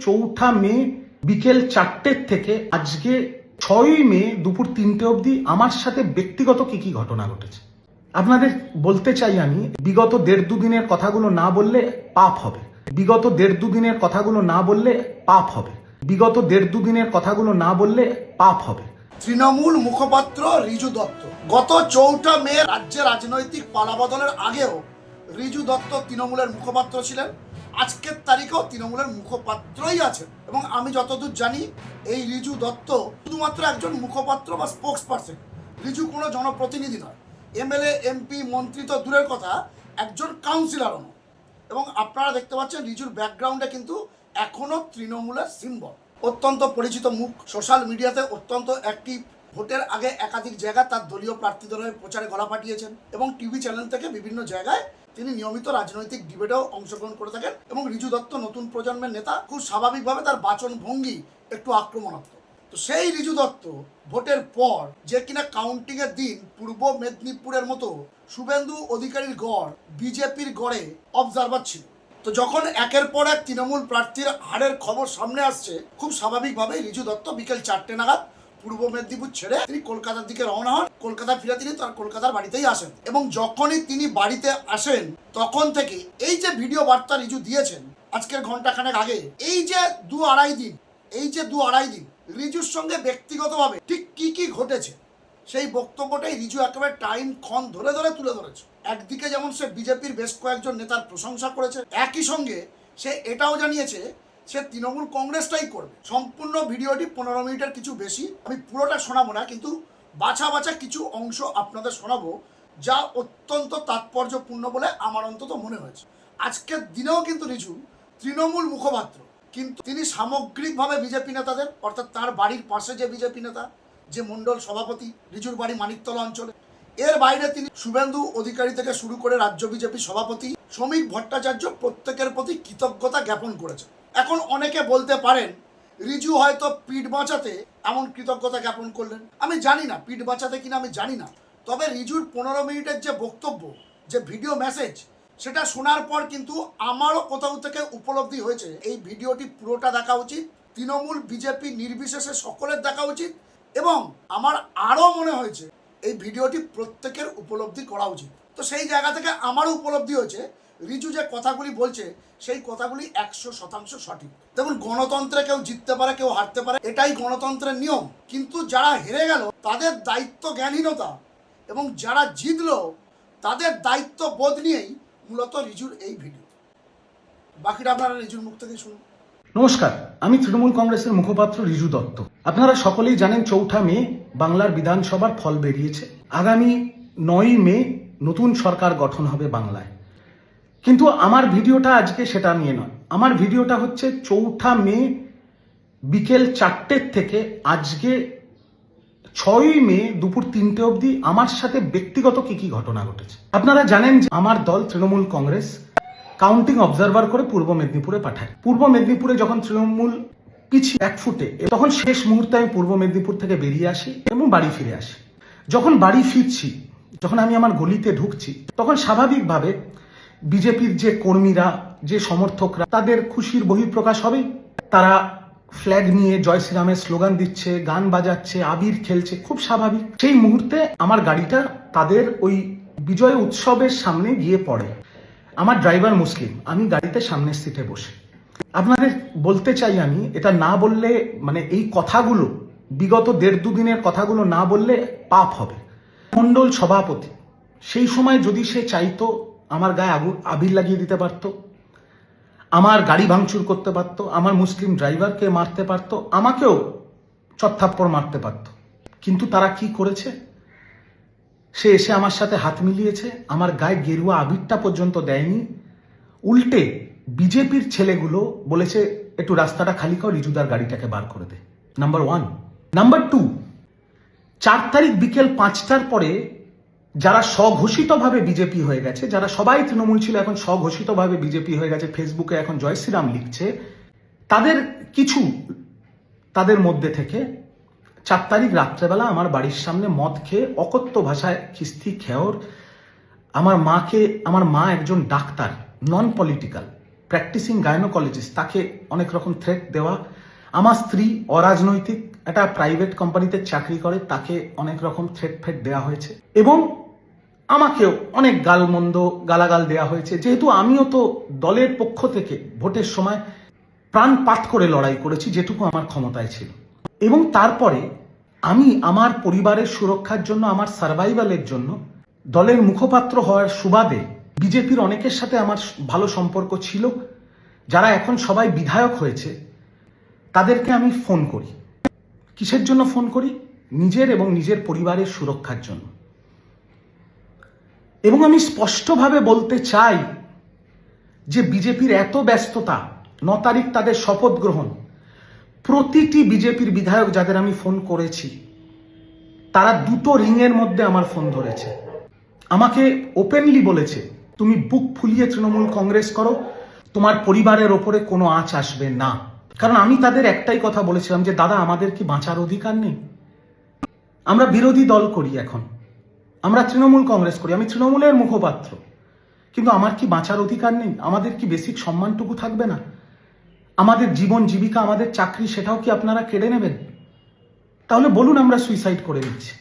চৌঠা মে বিকেল 4টের থেকে আজকে 6ই মে দুপুর 3টে অবধি আমার সাথে ব্যক্তিগত কি ঘটনা ঘটেছে আপনাদের বলতে চাই। আমি বিগত 1.5-2 দিনের কথাগুলো না বললে পাপ হবে। বিগত 1.5-2 দিনের কথাগুলো না বললে পাপ হবে। বিগত 1.5-2 দিনের কথাগুলো না বললে পাপ হবে। তৃণমূল মুখপাত্র রিজু দত্ত গত 4টা মে রাজ্যের রাজনৈতিক পালাবদলের আগেও রিজু দত্ত তৃণমূলের মুখপাত্র ছিলেন। আজকের তারিখেও তৃণমূলের মুখপাত্রই আছেন এবং আমি যতদূর জানি এই রিজু দত্ত শুধুমাত্র একজন মুখপাত্র বা স্পোক্স পার্সন। রিজু কোনো জনপ্রতিনিধি নয়, এমএলএ এমপি মন্ত্রী তো দূরের কথা, একজন কাউন্সিলরও নয়। এবং আপনারা দেখতে পাচ্ছেন রিজুর ব্যাকগ্রাউন্ডে কিন্তু এখনো তৃণমূলের সিম্বল, অত্যন্ত পরিচিত মুখ, সোশ্যাল মিডিয়াতে অত্যন্ত অ্যাক্টিভ। ভোটের আগে একাধিক জায়গায় তার দলীয় প্রার্থীদের হয়ে প্রচারে গলা পাঠিয়েছেন এবং টিভি চ্যানেল থেকে বিভিন্ন জায়গায় তিনি নিয়মিত রাজনৈতিক ডিবেটেও অংশগ্রহণ করে থাকেন। এবং রিজু দত্ত নতুন প্রজন্মের নেতা, খুব স্বাভাবিকভাবে তার বাচন ভঙ্গি একটু আক্রমণাত্মক। তো সেই রিজু দত্ত ভোটের পর যে কিনা কাউন্টিং এর দিন পূর্ব মেদিনীপুরের মতো শুভেন্দু অধিকারীর গড় বিজেপির গড়ে অবজারভার ছিল। তো যখন একের পর এক তৃণমূল প্রার্থীর হারের খবর সামনে আসছে, খুব স্বাভাবিকভাবে রিজু দত্ত বিকেল 4টে নাগাদ পূর্ব মেদিনীপুর ছেড়ে তিনি কলকাতার দিকে রওনা হন। কলকাতা ফিরে তিনি তার কলকাতার বাড়িতেই আসেন এবং যখনই তিনি বাড়িতে আসেন তখন থেকে এই যে ভিডিও বার্তা রিজু দিয়েছেন আজকের ঘন্টাখানেক আগে, এই যে দু আড়াই দিন রিজুর সঙ্গে ব্যক্তিগতভাবে ঠিক কি ঘটেছে সেই বক্তব্যটাই রিজু একেবারে টাইম ক্ষণ ধরে তুলে ধরেছে। একদিকে যেমন সে বিজেপির বেশ কয়েকজন নেতার প্রশংসা করেছে, একই সঙ্গে সে এটাও জানিয়েছে সে তৃণমূল কংগ্রেসটাই করবে। সম্পূর্ণ ভিডিওটি 15 মিনিটের কিছু বেশি, আমি পুরোটা শোনাবো না, কিন্তু বাছা কিছু অংশ আপনাদের শোনাবো যা অত্যন্ত তাৎপর্যপূর্ণ বলে আমার অন্তত মনে হয়েছে। আজকের দিনেও কিন্তু রিজু তৃণমূল মুখপাত্র, কিন্তু তিনি সামগ্রিকভাবে বিজেপি নেতাদের, অর্থাৎ তার বাড়ির পাশে যে বিজেপি নেতা, যে মণ্ডল সভাপতি, রিজুর বাড়ি মানিকতলা অঞ্চলে, এর বাইরে তিনি শুভেন্দু অধিকারী থেকে শুরু করে রাজ্য বিজেপি সভাপতি শ্রমিক ভট্টাচার্য প্রত্যেকের প্রতি কৃতজ্ঞতা জ্ঞাপন করেছে। এখন অনেকে বলতে পারেন রিজু হয়তো পিঠ বাঁচাতে এমন কৃতজ্ঞতা জ্ঞাপন করলেন, আমি জানি না পিঠ বাঁচাতে কিনা আমি জানি না। তবে রিজুর 15 মিনিটের যে বক্তব্য, যে ভিডিও মেসেজ, সেটা শোনার পর কিন্তু আমারও কোথাও থেকে উপলব্ধি হয়েছে এই ভিডিওটি পুরোটা দেখা উচিত, তৃণমূল বিজেপি নির্বিশেষে সকলের দেখা উচিত। এবং আমার আরও মনে হয়েছে এই ভিডিওটি প্রত্যেকের উপলব্ধি করা উচিত। তো সেই জায়গা থেকে আমারও উপলব্ধি হয়েছে রিজু যে কথাগুলি বলছে সেই কথাগুলি 100% সঠিক। দেখুন, গণতন্ত্রে কেউ জিততে পারে, কেউ হারতে পারে, এটাই গণতন্ত্রের নিয়ম। কিন্তু যারা হেরে গেল তাদের দায়িত্ব জ্ঞানহীনতা এবং যারা জিতলো তাদের দায়িত্ব বোধ নিয়েই মূলত রিজুর এই ভিডিও। বাকিটা আপনারা রিজুর মুখ থেকে শুনুন। নমস্কার, আমি তৃণমূল কংগ্রেসের মুখপাত্র রিজু দত্ত। আপনারা সকলেই জানেন 4ঠা মে বাংলার বিধানসভার ফল বেরিয়েছে। আগামী 9ই মে নতুন সরকার গঠন হবে বাংলায়। কিন্তু আমার ভিডিওটা আজকে সেটা নিয়ে নয়। আমার ভিডিওটা হচ্ছে 4ঠা মে বিকেল 4টের থেকে আজকে 6ই মে দুপুর 3টে অবধি আমার সাথে ব্যক্তিগত কি ঘটনা ঘটেছে। আপনারা জানেন যে আমার দল তৃণমূল কংগ্রেস কাউন্টিং অবজারভার করে পূর্ব মেদিনীপুরে পাঠায়। পূর্ব মেদিনীপুরে যখন তৃণমূল পিছিয়ে 1 ফুটে, তখন শেষ মুহূর্তে আমি পূর্ব মেদিনীপুর থেকে বেরিয়ে আসি এবং বাড়ি ফিরে আসি। যখন বাড়ি ফিরছি, যখন আমি আমার গলিতে ঢুকছি, তখন স্বাভাবিকভাবে বিজেপির যে কর্মীরা, যে সমর্থকরা, তাদের খুশির বহিঃপ্রকাশ হবেই। তারা ফ্ল্যাগ নিয়ে জয় শ্রীরামের স্লোগান দিচ্ছে, গান বাজাচ্ছে, আবির খেলছে, খুব স্বাভাবিক। সেই মুহূর্তে আমার গাড়িটা তাদের ওই বিজয় উৎসবের সামনে গিয়ে পড়ে। আমার ড্রাইভার মুসলিম, আমি গাড়িতে সামনের সিটে বসে। আপনাদের বলতে চাই, আমি এটা না বললে, মানে এই কথাগুলো, বিগত 1.5-2 দিনের কথাগুলো না বললে পাপ হবে। মণ্ডল সভাপতি সেই সময় যদি সে চাইতো আমার গায়ে আবির লাগিয়ে দিতে পারতো, আমার গাড়ি ভাঙচুর করতে পারতো, আমার মুসলিম ড্রাইভারকে মারতে পারতো, আমাকেও চত্থাপ্পড় মারতে পারতো। কিন্তু তারা কি করেছে? সে এসে আমার সাথে হাত মিলিয়েছে, আমার গায়ে গেরুয়া আবিরটা পর্যন্ত দেয়নি। উল্টে বিজেপির ছেলেগুলো বলেছে একটু রাস্তাটা খালি কর, রিজুদার গাড়িটাকে বার করে দে। নাম্বার 1। নাম্বার 2, 4 তারিখ বিকেল 5টার পরে যারা স্বঘোষিতভাবে বিজেপি হয়ে গেছে, যারা সবাই তৃণমূল ছিল এখন স্বঘোষিতভাবে বিজেপি হয়ে গেছে, ফেসবুকে এখন জয় শ্রীরাম লিখছে, তাদের মধ্যে থেকে 4 তারিখ রাত্রেবেলা আমার বাড়ির সামনে মদ খেয়ে অকথ্য ভাষায় খিস্তি খেয়র আমার মা একজন doctor, non political, practising gynaecologist, তাকে অনেক রকম থ্রেট দেওয়া। আমার স্ত্রী অরাজনৈতিক একটা প্রাইভেট কোম্পানিতে চাকরি করে, তাকে অনেক রকম থ্রেট ফেট দেওয়া হয়েছে এবং আমাকেও অনেক গালাগাল দেওয়া হয়েছে। যেহেতু আমিও তো দলের পক্ষ থেকে ভোটের সময় প্রাণপাত করে লড়াই করেছি যেটুকু আমার ক্ষমতায় ছিল, এবং তারপরে আমি আমার পরিবারের সুরক্ষার জন্য, আমার সার্ভাইভালের জন্য দলের মুখপাত্র হওয়ার সুবাদে বিজেপির অনেকের সাথে আমার ভালো সম্পর্ক ছিল, যারা এখন সবাই বিধায়ক হয়েছে, তাদেরকে আমি ফোন করি। কিসের জন্য ফোন করি? নিজের এবং নিজের পরিবারের সুরক্ষার জন্য। এবং আমি স্পষ্টভাবে বলতে চাই যে বিজেপির এত ব্যস্ততা, 9 তারিখ তাদের শপথ গ্রহণ, প্রতিটি বিজেপির বিধায়ক যাদের আমি ফোন করেছি তারা দুটো রিংয়ের মধ্যে আমার ফোন ধরেছে, আমাকে ওপেনলি বলেছে তুমি বুক ফুলিয়ে তৃণমূল কংগ্রেস করো, তোমার পরিবারের ওপরে কোনো আঁচ আসবে না। কারণ আমি তাদের একটাই কথা বলেছিলাম যে দাদা, আমাদের কি বাঁচার অধিকার নেই? আমরা বিরোধী দল করি, এখন আমরা তৃণমূল কংগ্রেস করি, আমি তৃণমূলের মুখপাত্র, কিন্তু আমার কি বাঁচার অধিকার নেই? আমাদের কি বেসিক সম্মানটুকু থাকবে না? আমাদের জীবন জীবিকা, আমাদের চাকরি, সেটাও কি আপনারা কেড়ে নেবেন? তাহলে বলুন আমরা সুইসাইড করে দিচ্ছি।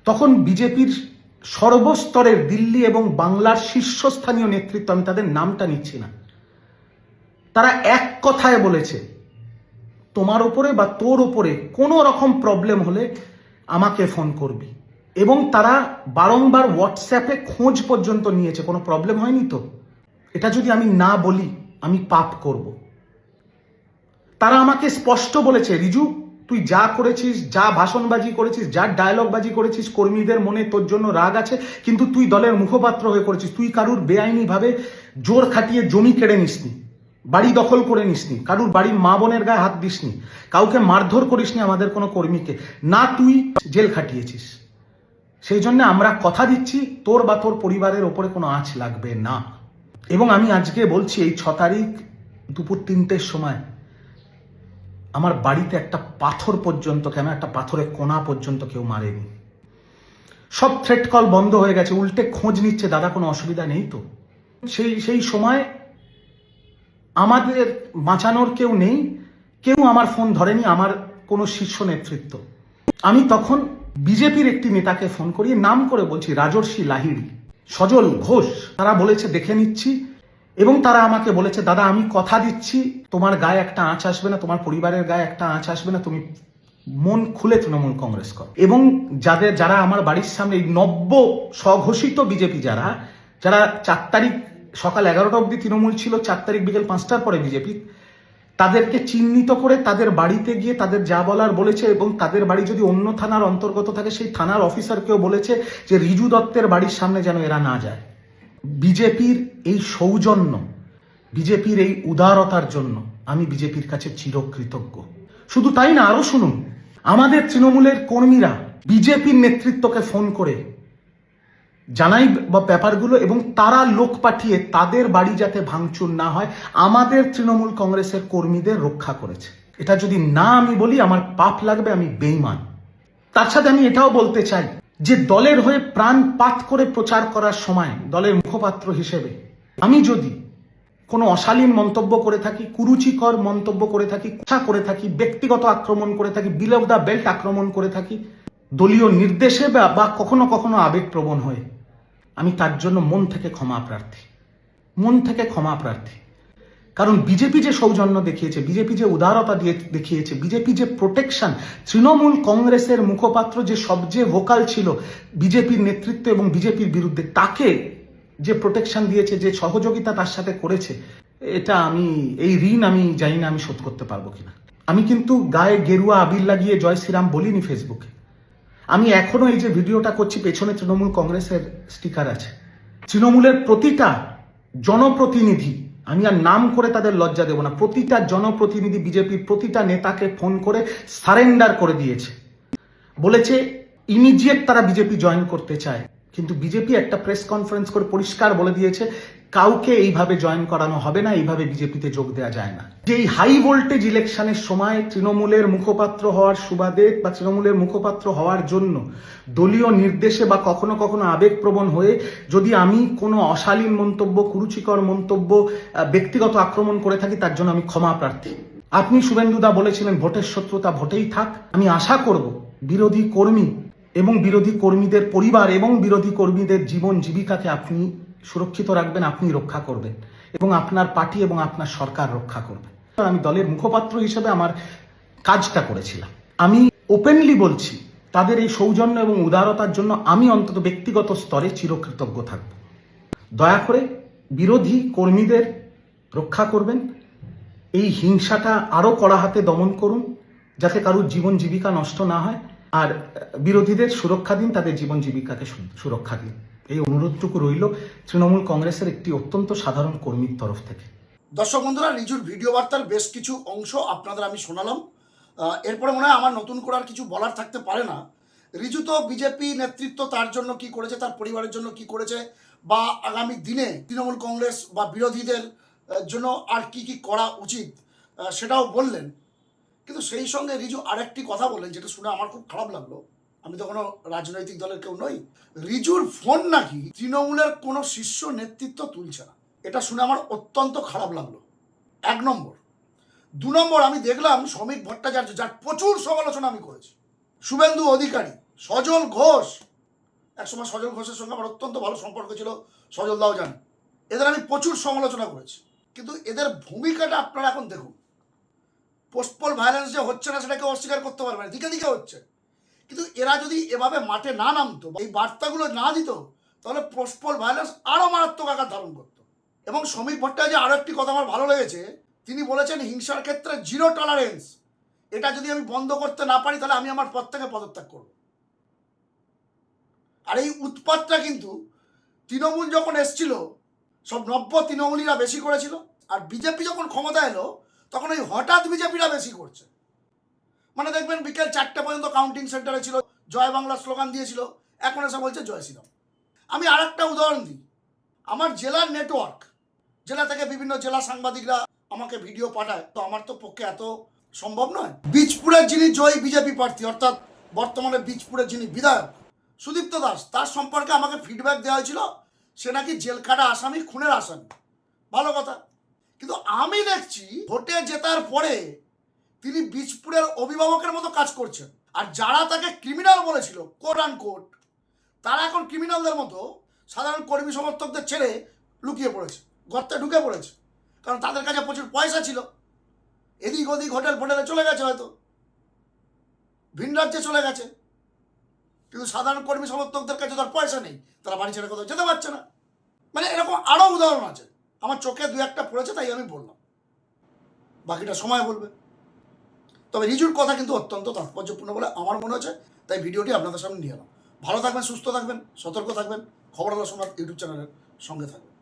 তখন বিজেপির সর্বস্তরের দিল্লি এবং বাংলার শীর্ষস্থানীয় নেতৃত্ব, আমি তাদের নামটা নিচ্ছি না, তারা এক কথায় বলেছে তোমার ওপরে বা তোর ওপরে কোনো রকম প্রবলেম হলে আমাকে ফোন করবি। এবং তারা বারংবার হোয়াটসঅ্যাপে খোঁজ পর্যন্ত নিয়েছে, কোনো প্রবলেম হয়নি তো? এটা যদি আমি না বলি আমি পাপ করব। তারা আমাকে স্পষ্ট বলেছে, রিজু তুই যা করেছিস, যা ভাষণবাজি করেছিস, যা ডায়লগবাজি করেছিস, কর্মীদের মনে তোর জন্য রাগ আছে, কিন্তু তুই দলের মুখপাত্র হয়ে করেছিস। তুই কারুর বেআইনিভাবে জোর খাটিয়ে জমি কেড়ে নিসনি, বাড়ি দখল করে নিসনি, কারুর বাড়ির মা বোনের গায়ে হাত দিসনি, কাউকে মারধর করিসনি আমাদের কোনো কর্মীকে, না তুই জেল খাটিয়েছিস। সেই জন্য আমরা কথা দিচ্ছি তোর বা তোর পরিবারের ওপরে কোনো আঁচ লাগবে না। এবং আমি আজকে বলছি, এই 6 তারিখ দুপুর 3টের সময় আমার বাড়িতে একটা পাথর পর্যন্ত, কেন একটা পাথরের কোনা পর্যন্ত কেউ মারেনি। সব থ্রেট কল বন্ধ হয়ে গেছে, উল্টে খোঁজ নিচ্ছে দাদা কোনো অসুবিধা নেই তো? সেই সময় আমাদের বাঁচানোর কেউ নেই, কেউ আমার ফোন ধরেনি, আমার কোনো শীর্ষ নেতৃত্ব। আমি তখন বিজেপির একটি নেতাকে ফোন করি, নাম করে বলছি, রাজর্ষি লাহিড়ী, সজল ঘোষ, তারা বলেছে দেখে নিচ্ছি। এবং তারা আমাকে বলেছে দাদা আমি কথা দিচ্ছি তোমার গায়ে একটা আঁচ আসবে না, তোমার পরিবারের গায়ে একটা আঁচ আসবে না, তুমি মন খুলে তৃণমূল কংগ্রেস কর। এবং যারা আমার বাড়ির সামনে নব্য স্বঘোষিত বিজেপি, যারা 4 তারিখ সকাল 11টা অবধি তৃণমূল ছিল, 4 তারিখ বিকেল 5টার পরে বিজেপি, তাদেরকে চিহ্নিত করে তাদের বাড়িতে গিয়ে তাদের যা বলার বলেছে। এবং তাদের বাড়ি যদি অন্য থানার অন্তর্গত থাকে, সেই থানার অফিসারকেও বলেছে যে রিজু দত্তের বাড়ির সামনে যেন এরা না যায়। বিজেপির এই সৌজন্য, বিজেপির এই উদারতার জন্য আমি বিজেপির কাছে চিরকৃতজ্ঞ। শুধু তাই না, আরো শুনুন, আমাদের তৃণমূলের কর্মীরা বিজেপির নেতৃত্বকে ফোন করে জানাই ব্যাপারগুলো, এবং তারা লোক পাঠিয়ে তাদের বাড়ি যাতে ভাঙচুর না হয় আমাদের তৃণমূল কংগ্রেসের কর্মীদের রক্ষা করেছে। এটা যদি না আমি বলি আমার পাপ লাগবে, আমি বেঈমান। তার সাথে আমি এটাও বলতে চাই যে দলের হয়ে প্রাণপাত করে প্রচার করার সময় দলের মুখপাত্র হিসেবে আমি যদি কোনো অশালীন মন্তব্য করে থাকি, কুরুচিকর মন্তব্য করে থাকি, করে থাকি, ব্যক্তিগত আক্রমণ করে থাকি, বিলো দ্য বেল্ট আক্রমণ করে থাকি, দলীয় নির্দেশে বা কখনো কখনো আবেগপ্রবণ হয়ে, আমি তার জন্য মন থেকে ক্ষমা প্রার্থী। কারণ বিজেপি যে সৌজন্য দেখিয়েছে, বিজেপি যে উদারতা দেখিয়েছে, বিজেপি যে প্রোটেকশন, তৃণমূল কংগ্রেসের মুখপাত্র যে সবচেয়ে ভোকাল ছিল বিজেপির নেতৃত্ব এবং বিজেপির বিরুদ্ধে, তাকে যে প্রোটেকশন দিয়েছে, যে সহযোগিতা তার সাথে করেছে, এটা এই ঋণ আমি জানি না আমি শোধ করতে পারবো কিনা। আমি কিন্তু গায়ে গেরুয়া আবির লাগিয়ে জয় শ্রীরাম বলিনি ফেসবুকে। আমি এখনো এই যে ভিডিওটা করছি, পেছনে তৃণমূল কংগ্রেসের স্টিকার আছে। তৃণমূলের প্রতিটা জনপ্রতিনিধি, আমি আর নাম করে তাদের লজ্জা দেব না, প্রতিটা জনপ্রতিনিধি বিজেপির প্রতিটা নেতাকে ফোন করে সারেন্ডার করে দিয়েছে, বলেছে ইমিডিয়েট তারা বিজেপি জয়েন করতে চায়। কিন্তু বিজেপি একটা প্রেস কনফারেন্স করে পরিষ্কার বলে দিয়েছে কাউকে এইভাবে জয়েন করানো হবে না, এইভাবে বিজেপিতে যোগ দেওয়া যায় না। যে এই হাই ভোল্টেজ ইলেকশনের সময় তৃণমূলের মুখপাত্র হওয়ার সুবাদে বা তৃণমূলের মুখপাত্র হওয়ার জন্য দলীয় নির্দেশে বা কখনো কখনো আবেগপ্রবণ হয়ে যদি আমি কোনো অশালীন মন্তব্য, কুরুচিকর মন্তব্য, ব্যক্তিগত আক্রমণ করে থাকি, তার জন্য আমি ক্ষমা প্রার্থী। আপনি শুভেন্দুদা বলেছিলেন ভোটের শত্রুতা ভোটেই থাক। আমি আশা করব বিরোধী কর্মী এবং বিরোধী কর্মীদের পরিবার এবং বিরোধী কর্মীদের জীবন জীবিকাকে আপনি সুরক্ষিত রাখবেন, আপনি রক্ষা করবেন এবং আপনার পার্টি এবং আপনার সরকার রক্ষা করবে। আমি দলের মুখপাত্র হিসেবে আমার কাজটা করেছিলাম। আমি ওপেনলি বলছি, তাদের এই সৌজন্য এবং উদারতার জন্য আমি অন্তত ব্যক্তিগত স্তরে চিরকৃতজ্ঞ থাকব। দয়া করে বিরোধী কর্মীদের রক্ষা করবেন, এই হিংসাটা আরো কড়া হাতে দমন করুন যাতে কারুর জীবন জীবিকা নষ্ট না হয়, আর বিরোধীদের সুরক্ষা দিন, তাদের জীবন জীবিকাকে সুরক্ষা দিন। এই অনুরোধটুকু রইল তৃণমূল কংগ্রেসের একটি অত্যন্ত সাধারণ কর্মীর তরফ থেকে। দর্শক বন্ধুরা, রিজুর ভিডিও বার্তার বেশ কিছু অংশ আপনাদের আমি শোনালাম। এরপরে মনে হয় আমার নতুন করে আর কিছু বলার থাকতে পারে না। রিজু তো বিজেপি নেতৃত্ব তার জন্য কি করেছে, তার পরিবারের জন্য কি করেছে, বা আগামী দিনে তৃণমূল কংগ্রেস বা বিরোধীদের জন্য আর কি কি করা উচিত সেটাও বললেন। কিন্তু সেই সঙ্গে রিজু আরেকটি কথা বললেন যেটা শুনে আমার খুব খারাপ লাগলো। আমি তো কোনো রাজনৈতিক দলের কেউ নই। রিজুর ফোন নাকি তৃণমূলের কোনো শীর্ষ নেতৃত্ব তুলছে না, এটা শুনে আমার অত্যন্ত খারাপ লাগলো। 1 নম্বর। 2 নম্বর, আমি দেখলাম শ্রমিক ভট্টাচার্য, যার প্রচুর সমালোচনা আমি করেছি, শুভেন্দু অধিকারী, সজল ঘোষ, একসময় সজল ঘোষের সঙ্গে আমার অত্যন্ত ভালো সম্পর্ক ছিল, সজল দাও জানে, এদের আমি প্রচুর সমালোচনা করেছি। কিন্তু এদের ভূমিকাটা আপনারা এখন দেখুন। পোস্টপল ভায়োলেন্স যে হচ্ছে না সেটাকে অস্বীকার করতে পারবে না, দিকে দিকে হচ্ছে। কিন্তু এরা যদি এভাবে মাঠে না নামতো, এই বার্তাগুলো না দিত, তাহলে পোস্টপল ভায়োলেন্স আরও মারাত্মক আকার ধারণ করতো। এবং শ্রমিক ভট্টাচার্য আরও একটি কথা আমার ভালো লেগেছে, তিনি বলেছেন হিংসার ক্ষেত্রে 0 টলারেন্স। এটা যদি আমি বন্ধ করতে না পারি তাহলে আমি আমার পদ থেকে পদত্যাগ করব। আর এই উৎপাতটা কিন্তু তৃণমূল যখন এসছিল সব নব্য তৃণমূলীরা বেশি করেছিল, আর বিজেপি যখন ক্ষমতা এলো তখন এই হঠাৎ বিজেপিরা বেশি করছে। মানে দেখবেন বিকেল 4টে পর্যন্ত কাউন্টিং সেন্টারে ছিল, জয় বাংলা স্লোগান দিয়েছিল, এখন এসে বলছে জয় শ্রীরাম। আমি আর একটা উদাহরণ দিই। আমার জেলার নেটওয়ার্ক, জেলা থেকে বিভিন্ন জেলা সাংবাদিকরা আমাকে ভিডিও পাঠায়, তো আমার তো পক্ষে এত সম্ভব নয়। বীজপুরের যিনি জয়ী বিজেপি প্রার্থী, অর্থাৎ বর্তমানে বীজপুরের যিনি বিধায়ক সুদীপ্ত দাস, তার সম্পর্কে আমাকে ফিডব্যাক দেওয়া হয়েছিল সে নাকি জেল কাটা আসামি, খুনের আসামি। ভালো কথা। কিন্তু আমি দেখছি ভোটে জেতার পরে তিনি বীজপুরের অভিভাবকের মতো কাজ করছেন, আর যারা তাকে ক্রিমিনাল বলেছিল কোট অ্যান্ড কোট, তারা এখন ক্রিমিনালদের মতো সাধারণ কর্মী সমর্থকদের ছেড়ে লুকিয়ে পড়েছে, গর্তে ঢুকে পড়েছে। কারণ তাদের কাছে প্রচুর পয়সা ছিল, এদিক ওদিক হোটেল ফোটেলে চলে গেছে, হয়তো ভিন রাজ্যে চলে গেছে। কিন্তু সাধারণ কর্মী সমর্থকদের কাছে তার পয়সা নেই, তারা বাড়ি ছেড়ে কোথাও যেতে পারছে না। মানে এরকম আরও উদাহরণ আছে, আমার চোখে 2-1টা পড়েছে তাই আমি বললাম, বাকিটা সময় বলবে। তবে রিজুর কথা কিন্তু অত্যন্ত তাৎপর্যপূর্ণ বলে আমার মনে হচ্ছে, তাই ভিডিওটি আপনাদের সামনে নিয়ে এলাম। ভালো থাকবেন, সুস্থ থাকবেন, সতর্ক থাকবেন। খবর আলো সংবাদ ইউটিউব চ্যানেলের সঙ্গে থাকবেন।